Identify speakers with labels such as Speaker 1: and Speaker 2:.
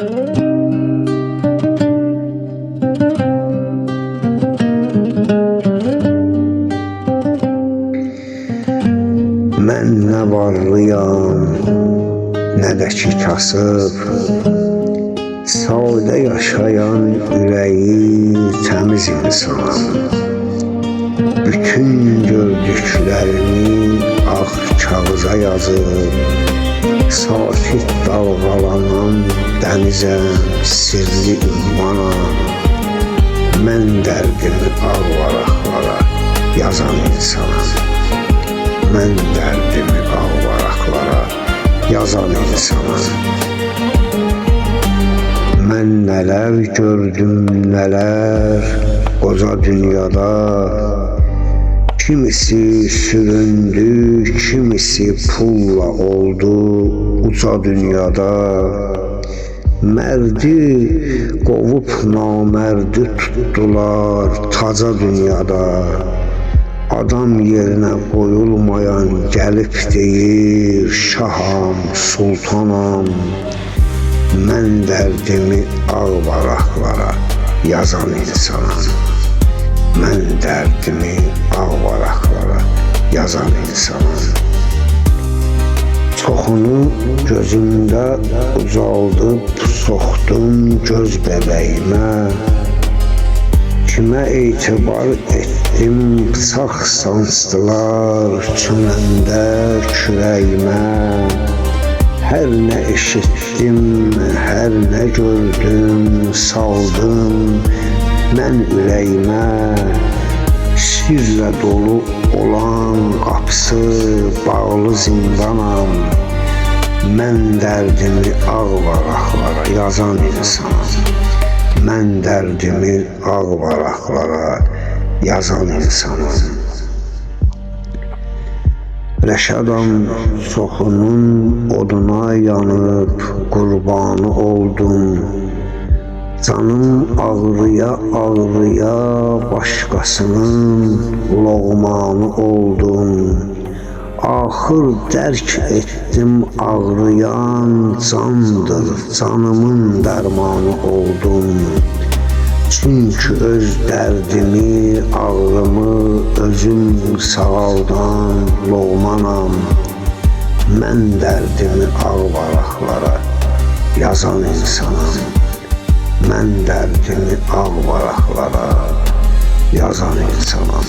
Speaker 1: Mən nə varlıyam, nə də ki kasıb, sadə yaşayan ürəyi təmiz insanam. Bütün gördüklərimi ağ kağıza yazıb, sakit dalğalanan dənizəm, sirli ünvanam. Mən dərdimi ağ varaqlara yazan insanam. Mən dərdimi ağ varaqlara yazan insanam. Mən nələr gördüm, nələr qoca dünyada. Kimisi süründü, kimisi pulla oldu uca dünyada. Mərdi qovub namərdi tutdular taca dünyada. Adam yerinə qoyulmayan gəlib deyir, şaham, sultanam. Mən dərdimi ağ varaqlara yazan insanam. Mən dərdimi ağ varaqlara yazan insanam. Çoxunu gözümdə ucaldıb soxdum göz bəbəyimə. Kimə etibar etdim, bıçaq sancdılar çiməndə kürəyimə. Hər nə eşitdim, hər nə gördüm, saldım mən ürəyimə. Sirlə dolu olan qapısı bağlı zindanam. Mən dərdimi ağ varaqlara yazan insanam. Mən dərdimi ağ varaqlara yazan insanam. Rəşadam çoxunun oduna yanıb qurbanı oldum. Canım ağrıya ağrıya başqasının loğmanı oldum. Axır dərk etdim ağrıyan candır, canımın dərmanı oldum. Çünki öz dərdimi, ağrımı özüm sağaldan loğmanam. Mən dərdimi ağ varaqlara yazan insanam. Mən dərdimi ağ varaqlara yazan insanam.